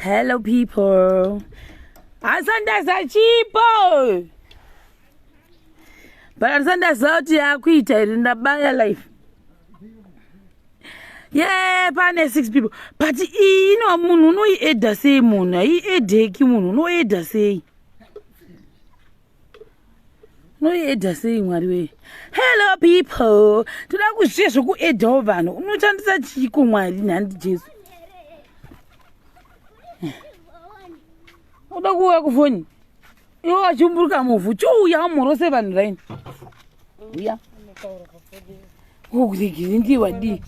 Hello people. Asandaza Chipo. But asandaza uti yakuita iri ndabaya life. Yeah, pane 6 people. But ino munhu no eda sei munhu. Edeki munhu no eda sei. No eda sei mwari we. Hello people. Toda kuzvezvo ku edha vanhu. Unochandisa chiko mwari nhandi Jesu. Uda kuuya kufoni. Iwo achimburuka muvhu. Chouya muhorose vanhu raini. Uya. Kuregere ndiwa di.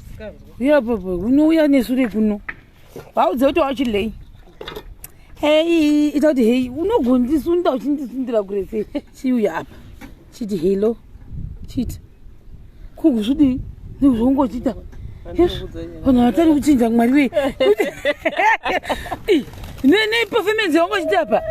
Uya papa. Unouya nesure kuno. Vaudze kuti wachilei. Hey, itati hey. Unogondisunda uchindisundira kure sei. Chiuya apa. Chiti hello. Chiti. Kugusudi. Ndizongochita. Vanhu vatari kuchinja mwari we. Nene performance yangu chitapa.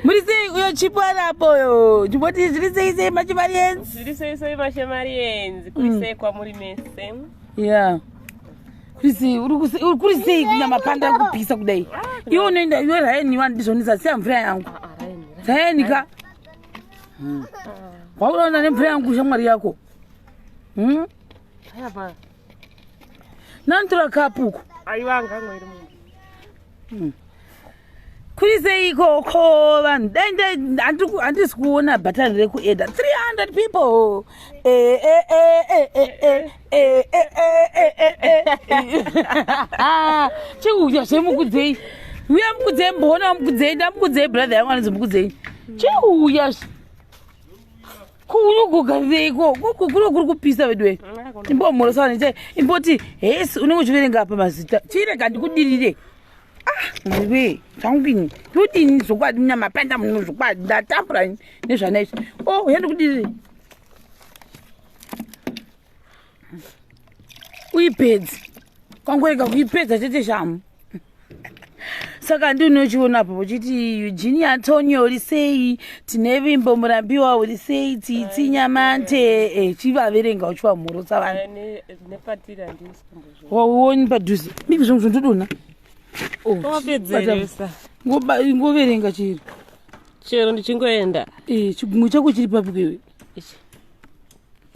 Muri sei uyo Chipo arapo yo. Chipoti zviri sei machimarienzi. Zviri sei machimarienzi. Kuri sei kwa muri mese. Yeah. Kuri sei Nyamapanda kupisa kudai. Iwo unoenda iwe raini wandizonisa sia mvura yangu. Raini ka. Waona nemvura yangu shamwari yako. Ayapa. Nantura kapuko. Aiwanga mwiri munhu. Kuri koko vanhu handisi kuona bhatani rekueda 300 people. Chiuya zvemukudzei. Uya mukudzei mbona mukudzei ndamukudzei brother yangu anonzi mukudzei. Chiuya kunogogareiko kuno kuri kupisa veduwe. Mumbomumhorosa vanhu imboti hesi unenge uchiverenga apa mazita. Chirega ndikudirire. Mwe, changini. Yodini zokwadi Nyamapanda munhu zokwadi ndatambura nezvana izvi. Oh, yandi kudiri. Uipedzi. Kwangorega kuipedza chete shamu. Saka ndinochiona apo chiti Eugenia Antonio uri sei, tine Vimbo Murambiwa uri sei, Tsitsi Nyamante, chivaverenga uchivamhorosa vanhu. Nepatira ndisi kumbozvo. Wauoni padhuze. Mimi zvongo ndodona. Wapedzeresa. Ngoverenga chiro. Chero ndichingoenda. Chigumwe chako chiri papi kwewe.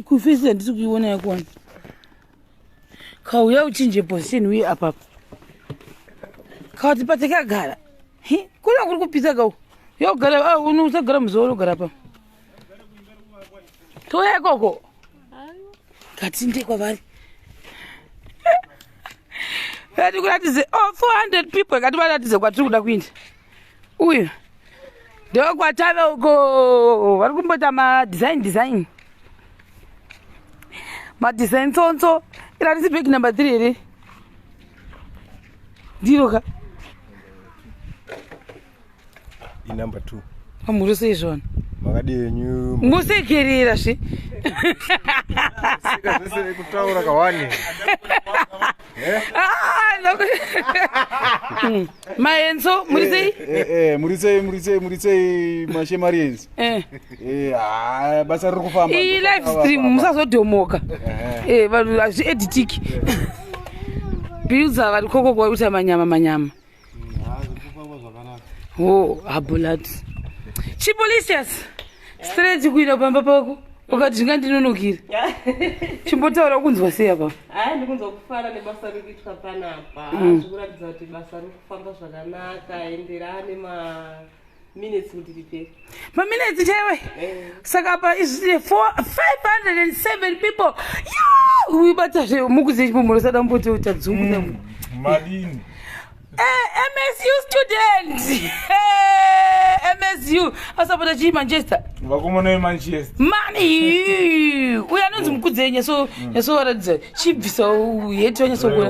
Kufesi handisi kuiona yakwana. Kauya uchinje position uye apapa. Kawati patakagara. Kuna kuri kupisa kau. Yogara unosagara muzoro gara pa. Toya koko. Katinde kwavari. Kati kuratize 400 people kati varatize kwatiri kuda kuinda. Uyu. Ndio kwatava uko vari kumbota design. Design tsonso. Iratisi bag number 3 ere. Ndiroka. Number 2. Amurose izvona. Makadi yenyu. Musekerera zve. Sika zvese kutaura kawani. Maenzo muri sei mashemarienzi. Basa riri kufamba. Live stream musazodhomoka. Vanhu hazvieditiki. Biuza vari koko kwaita manyama. Oh, abulat. Chipolisias. Straight kuenda pamba pako. Ukati zvingandinonokira. Chimbotaura kunzwa sei apa? Ndikunzwa kufara nebasa rikuitwa panapa. Zvikuratidza kuti basa riri kufamba zvakanaka, enderane minutes kuti ripere. Minutes chaiwe? Saka apa izvi 507 people. Uibata zve mukudzei Chipo damboti utadzungu. Madini. MSU student. MSU. Asapota chi Manchester. Vakomona Manchester. Mani. Uya anonzi mukudzei nyaso waradza. Chibvisa uyeti wanyasokura.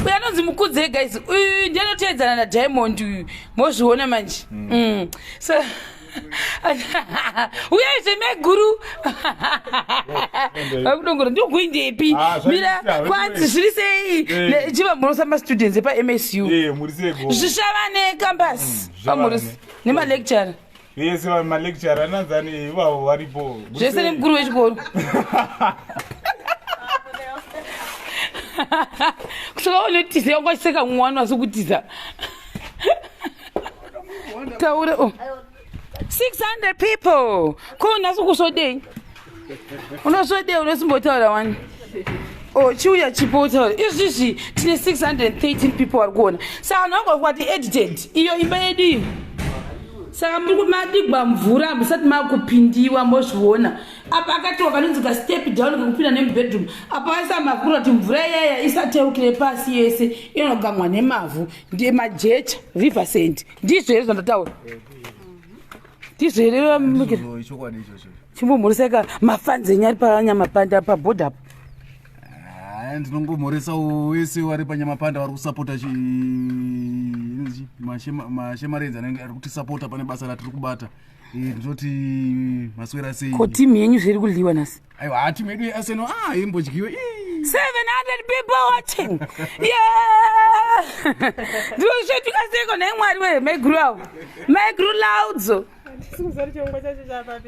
Uya anonzi mukudzei guys. Uyu ndianotedzana na Diamond uyu. Mozviona manje. So uya zvemeguru. Vakudongora ndokuindepi. Mira kwanzi zviri sei chivamhorosa mastudents epa MSU. Zvishava necampus. Vamhorosa nemalecturer. Yes, malecturer ananzani ivavo varipo. Zvese nemukuru wechikoro. kusaka unotiza yangaseka mwana wasukutiza taura 600 people kona sukusodei unosodei unosimbotaura wani chiuya Chipo taura izvizvi tine 613 people vari kuona saka nongo kwati edited iyo imba yedu iyo saka muri madigwa mvura musati makupindiwa mozviona apa akatiwa kanonzi ka step down kakupinda nemubedroom apa vaisa mavhu kuti mvura iyaya isateukire pasi yese inogamwa nemavhu ndemajecha river sand ndizvo here zvandataura ndizvo here chimbomhoreseka mafanzi enyari panyamapanda pabhodha apo ndinongomhoresa wese wari panyamapanda vari kusapota mashemarenzi anenge ari kutisapota pane basa ratiri kubata ndinoti maswera sei ko timu yenyu zviri kudliwa nasi aiwa timu yedu yearsenal imbodyiwe 700 people watching yeah ndosvetukaseko naimwari wemegru avo megru laudzo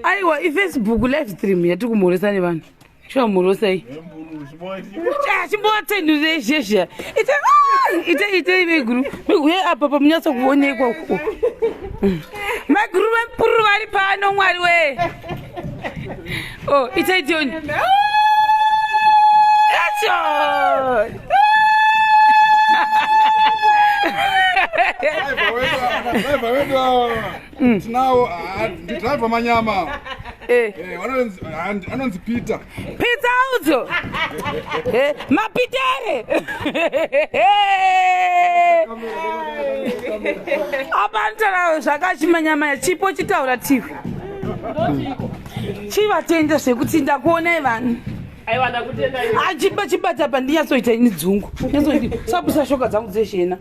aiwa ifacebook live stream yatiri kumhoresa nevanhu shamhorosai chimbotenduzezhezha ite meguru uye apa pamunyatso kuonekwa uko meguru vepuru vari pano mwari we itaitioni tinawo ndidriver manyama anonzi Peter udzo mapitere apantarawo zvakachimanyama yachipo chitaura tivi chivatenda zvekuti ndakuonai vanhu chibata pa ndinyatsoita ini dzungu sabusa shoka dzangu dzeshena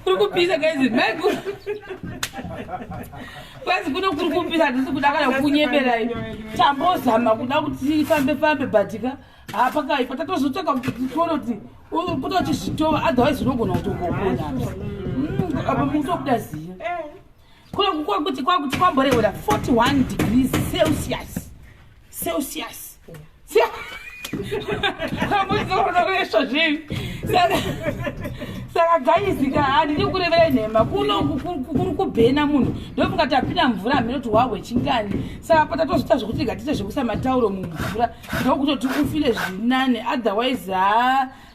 kuri kupisa gaizi maiku kwazi kuno kuri kupisa handisi kuda kana kunyeberai tambozama kuda kuti fambe bhatika pakaipa tatozotsvaka kuti titoona kuti kutotizvitova otherwise unogona kutongokona apa mutokuda ziya kuti kwamborehwera 41 degrees celsius kamuzonoresva zvivi saka gaizika handidi kurevera nhema kuri kubhena munhu ndofunga tapinda mvura haminoti wahwe chingani saka patatozoita zvekuti gatite zvekuisa matauro mumvura ndokutoti ufile zvinane otherwise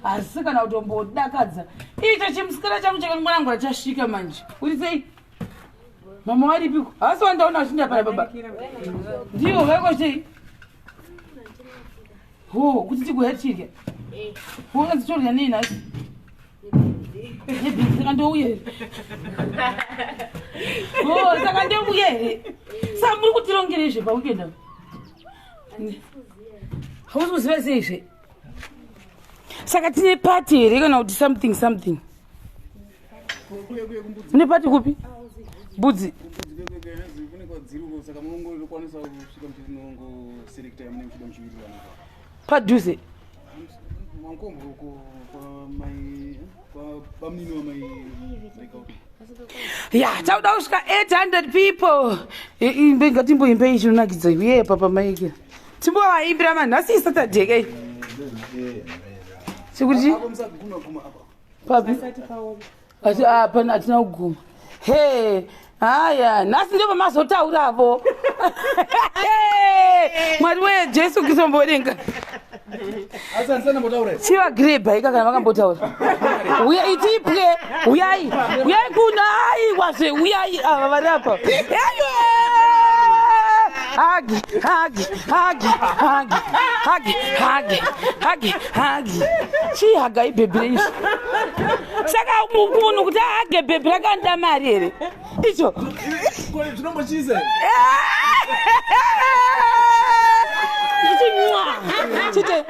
hasi kana kutombodakadza icho chimusikana changu chakanngwanangwana chasvika manje uri sei mama waripiko hasi wandaona vachinda pana baba ndiwo vaiko sei kuti tikuherchirya kanzitorya nei nhasi nebhinzi saka ndouya here saka ndouya here saka muri kutirongerezve paukenda hausi kuziva seizve saka tine pati here kana kuti something mune pati kupi budzi padhuze ya tauda kusvika 800 people ngatimboimbei chinonakidza uye papa maikira timbovaimbira manhasi isatadhekei sekuti papi pana hatina kuguma haya nhasi ndo pamazotauravo mwari wejesu kristu mbodenga chivagrebha ika kana vakambotaura itipwe uyai kuno aiwazve uyai ava vari apa hagi chihagai bhebhi reizvi saka munhu kuti ahage bhebhi rakanda mari here icho zvinombochiza chinywa chite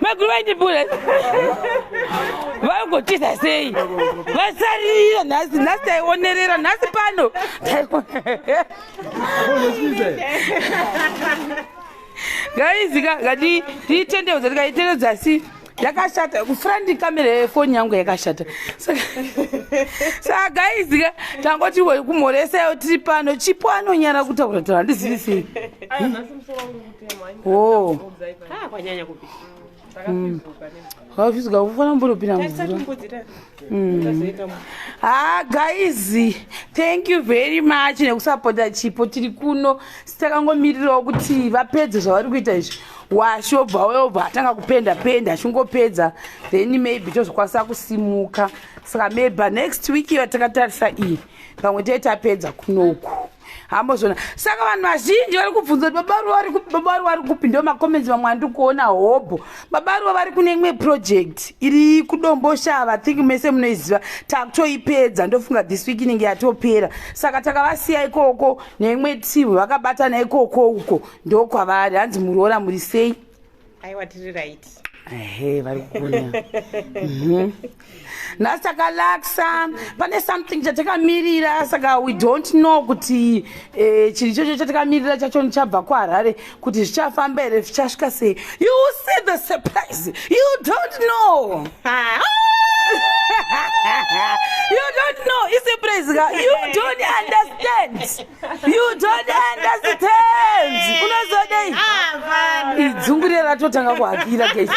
magruvaindipule vaingotisa sei vasarira nhasi taionerera nhasi pano Guys, ngati titendeuza tikaiteredza si yakashata kufrandi kamera yefoni yangu yakashata saka guys tangoti kumhoresa tiri pano Chipo anonyara kutaura kuti handizivisi kafizuka kufana mbonopinda mvura guys, thank you very much nekusapota Chipo. Tiri kuno sitakangomirirawo kuti vapedze zvavari kuita izvi. Washobva weobva atanga kupenda achingopedza then maybe tozokwanisa kusimuka. Saka maybe next week takatarisa iyi pamwe taitapedza kunoku hambozvona. Saka vanhu vazhinji vari kubvunza kuti baba vari kupindawo makomenti mamwe andiri kuona hobho. Baba vari kune imwe project iri kudomboshava think mese munoiziva takutoipedza ndofunga this week inenge yatopera. Saka takavasiya ikoko neimwe timu vakabatana ikoko uko ndokwavari. Hanzi muriona muri sei? Aiwa tiri right. Ehe vari kuona. Nhasi takalaksa pane something chatakamirira saka we don't know kuti chiri chocho chatakamirira chacho nichabva kuHarare kuti zvichafamba here zvichasvika sei. You see the surprise. You don't know. You don't know. It's a praise. You don't understand. You don't understand. Unozodei? Idzungurira ratotanga kuhakira kesho.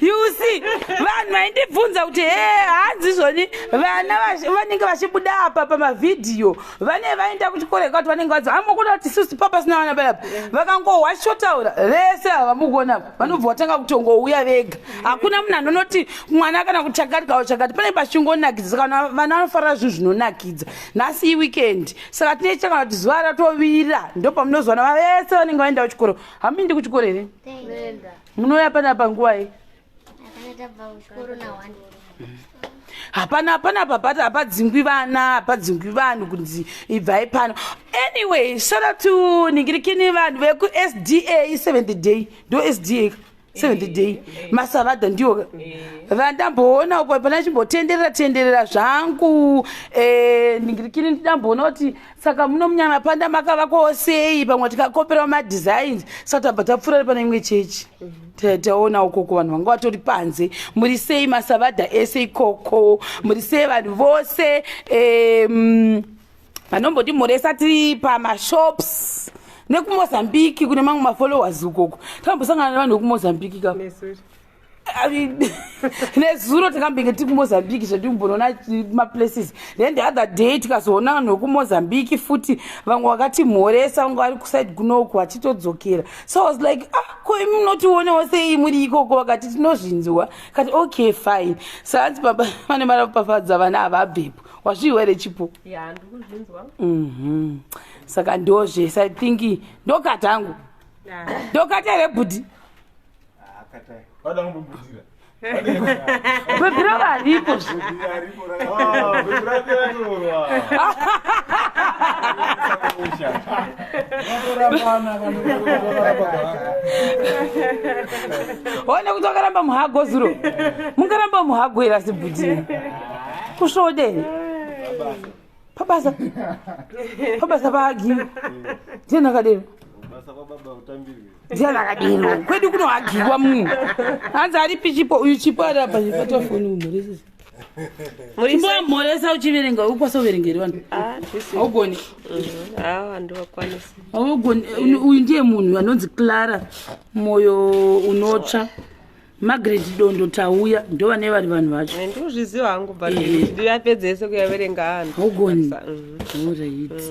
You see, vanhu vaindibvunza kuti hanzi zvoni vana vanenge vachibuda apa pamavidhiyo vane vaenda kuchikoro ikati vanenge vadzi hamukuda kuti isusu papa sina vana payapa vakangohwashotaura vese havamugona vanobva vatanga kutongouya vega. Hakuna munhu anonoti mwana kana kuti chakati kawo chakati pane pachingonakidza. Saka vana vanofarira zvinhu zvinonakidza. Nhasi iweekend saka tine chakana kuti zuva ratovira ndopamunozwana vese vanenge vaenda kuchikoro. Hamindi kuchikoro here? Munouya panapa nguwai? Hapana babata hapadzingwi vana hapadzingwi vanhu kunzi ibvai pano. Anyway, shout out to ningirikini vanhu veku SDA 7th day. Ndo SDA 7th day masavadha ndiyo vandamboona uko pana chimbotenderera zvangu. Ningirikini ndamboona kuti saka muno munyamapanda makavakwawo sei pamwe tikakoperawo madesigns saka tabva tapfuura pane imwe chechi taona ukoko vanhu vanga vatori panze. Muri sei masavadha ese ikoko? Muri sei vanhu vose vanombodimhoresa tiri pamashops nekumozambiki kune mamwe mafollowers ukoko? Takambosangana nevanhu vekumozambiki ka nezuro takambenge tiri kumozambiki zvatimbonoona maplaces. Then the other day tikazoona vanhu vekumozambiki futi vamwe vakatimhoresa vanga vari kuside kunoku vachitodzokera. So I was like ko imi munotionawo sei muri ikoko? Vakati tinozvinzwa. Kati okay fine. Saka hanzi baba vane maropafadza vana havabvepo. Wazviwa here Chipo? Ya ndikuzvinzwa. Saka ndozve I think ndokatangu ndokati here budi bebira varipo one kuti wakaramba muhago zuro mungaramba muhago here asi budi kusvodeni pabasa vahagiwa ndianakadero ndianakadero kwedu kunohagiwa munhu hanzi aripi Chipo uyu Chipo ari apa patafoni umhoresesa mhoresa uchiverenga ukwasa uverengeri vanhu haugoni handivakwanisi haugoni. Uyu ndiye munhu anonzi Clara moyo unotsva Margaret Dondo tauya ndo vane vari vanhu vacho ndozviziva hangu but ndiyapedzese kuyaverenga hanhu haugoni.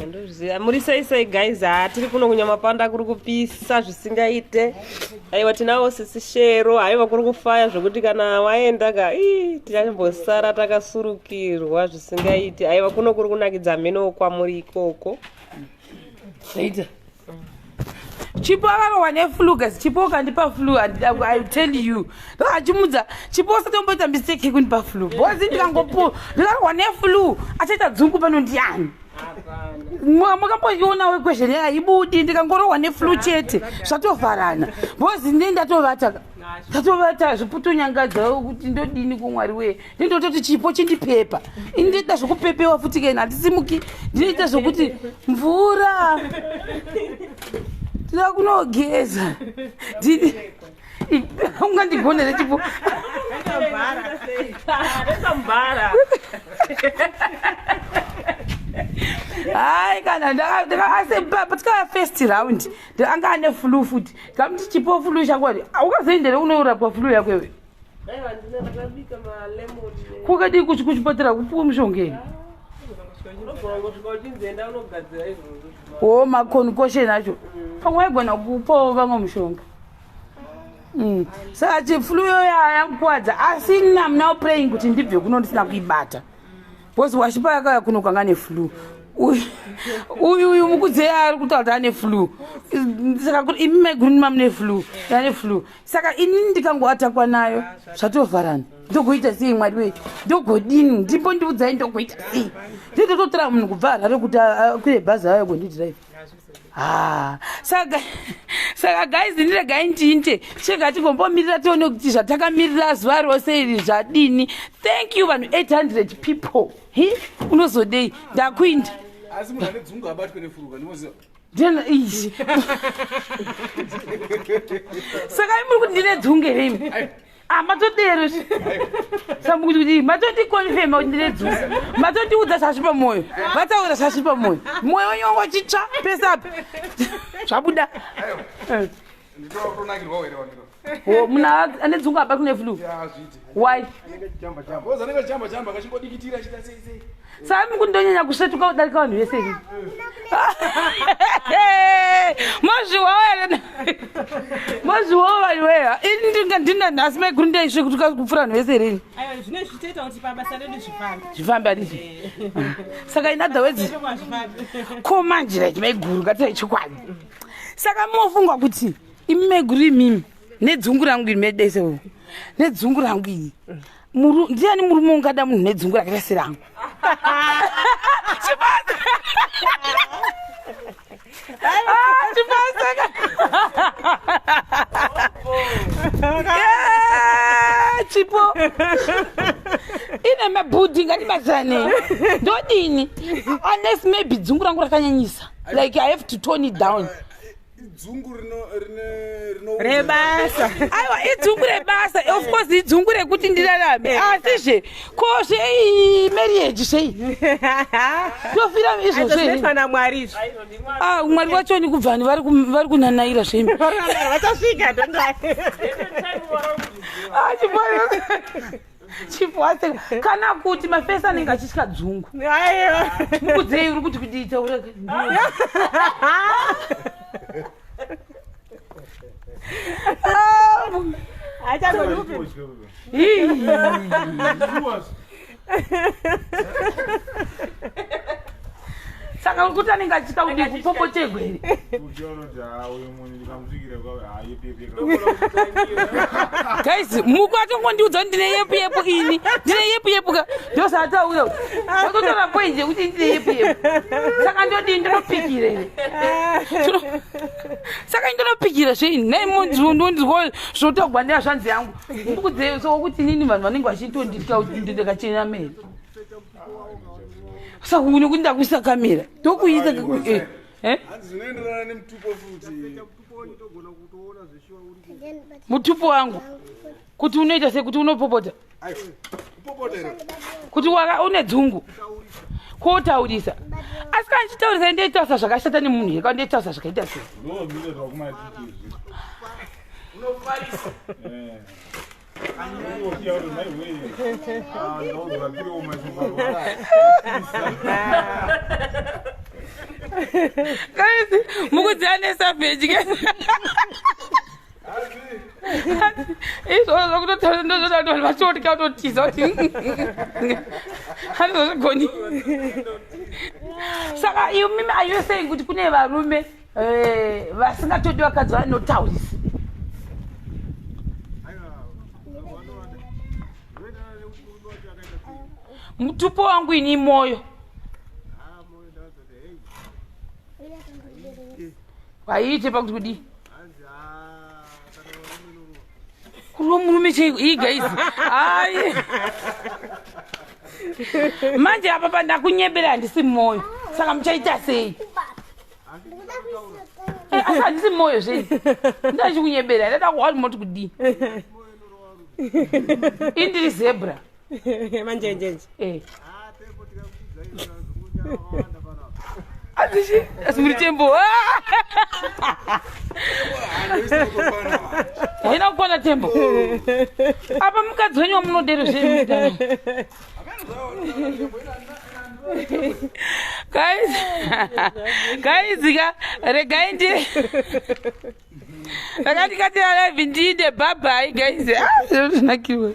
ndozviziva. Muri sei guys? Tiri kuno kunyamapanda kuri kupisa zvisingaite. Aiwa tinawo sisi shero aiwa kuri kufaya zvokuti kana waenda ka tichambosara takasurukirwa zvisingaite. Aiwa kuno kuri kunakidza meno kwamuri ikoko. Saita Chipo akarohwa neflu guys. Chipo kandipa flu and I tell you ndakachimudza Chipo usatomboita mistake yekundipa flu because ndikangopo ndikarohwa neflu achaita dzungu pano ndiani Makamboiona we question haibudi ndikangorohwa neflu chete zvatovharana bozi ndatovata zviputonyangadza kuti ndodini kumwari weye ndindototi chipo chindipepa ndinoita zvokupepewa futi kena handisimuki ndinoita zvokuti mvura ndida kunogeza ungandigonere chipo hai kana patikava first round anga ane flu futi kamuti chipo flu changwadi aukazoendere unourapwa flu yakwewe kwakadii kuchipatara kupuwa mushongeni o maconcotion acho pamwe waigona kupawo vamwe mushonga saka chiflu yo yakukwadza asi I'm now praying kuti ndibve kuno ndisina kuibata because washipa yakaya kuno kwanga neflu uyu mukudzi ari kutaura kuti ane flu saka kuti imi maiguru mamune flu ane flu saka ini ndikangoatakwa nayo zvatovharana ndogoita sei mwari wei ndogodini ndipo ndiudzai ndogoita sei nditototora munhu kubva harare kuti akwire bhazi ayo gondidhiraivha saka guys ndiregai ndinde chega tingombomirira tione kuti zvatakamirira zuva rose iri zvadini. Thank you vanhu 800 people unozodei ndakuinda asi munhu ane dzungu abatwe nefuruka ndinoziva ndena izvi saka imuri kuti ndine dzungu here imi matodero samukuti kuti matotikonfema kuti ndine dzungu matotiudza zvazvi pamwoyo vataura zvazvi pamwoyo mwoyo wenyu wangu wachitsva pesapi zvabuda munhu ane dzungu abatwe neflu why sami kuti ndonyanya kusvetuka kudarika vanhu vese ri mozviwawo vanhu weha ini ndina nhasi maiguru ndaisvekutuka kupfuura vanhu vese rini zvifambi adizvi saka in other words komanjira ichi maiguru ngatirai chokwadi saka mofunga kuti imi maiguru imimi nedzungu rangu iri medese nedzungu rangu iyi ndiani murume ungada munhu nedzungu rakaita serangu Chipo ine mabhudhi ngatibatsirane ndodini unless maybe dzungu rangu rakanyanyisa like I have to tone it down dzungu rebasa aiwa idzungu rebasa of course idzungu rekuti ndirarame asizve kozve marriage sei tofira izvozvo mwari mwari wacho ni kubva ni vari kunanaira zvemi vachasvika chipwase kana kuti mafesi anenge achitya dzungu mukudzei uri kuti kuditaura saka uri kuti anenge achitya kudi kupopotegwa here guys mukwatongondiudza kuti ndine yepu ini ndine yepu ka ndosataura watotora poinje kuti ndine yepu saka ndodii ndinopikira here saka ndinopikira zveini nai mondizwa zvotagwa ndea zvanzi yangu ndikudzei sokuti nini vanhu vanenge vachitonditya kuti ndikachena meri saka une kuti ndakuisa kamera ndokuisa zvinoenderana nemutupo futi mutupo wangu kuti unoita sei kuti unopopota kuti une dzungu kotaurisa asi kana ndichitaurisa ndeitaurisa zvakashata nemunhu here kana ndeitaurisa zvakaita sei guys mukudziva nesaveji izvozvo kutotaura ndozvoda vanhu vachiotika kutotiza kuti handizozvigoni saka iyo mimi ayosei kuti kune varume vasingatodi vakadzi vanotaurisa mutupo wangu ini moyo Kwaite pakuti kudi. Kulo murume chei hii guys. Ai. Manje apa panda kunyebera ndisi moyo. Saka mchaita sei. Asa ndisi moyo sei. Ndachi kunyebera ndada kwali moti kudi. Indiri zebra. Manje njenje. Adishi, asumuri tembo. Haina kupona tembo. Apa mukadzonywa munodero zvemutano. Guys, regai ndi. Rakati kati live ndide bye bye guys. Nakiwe.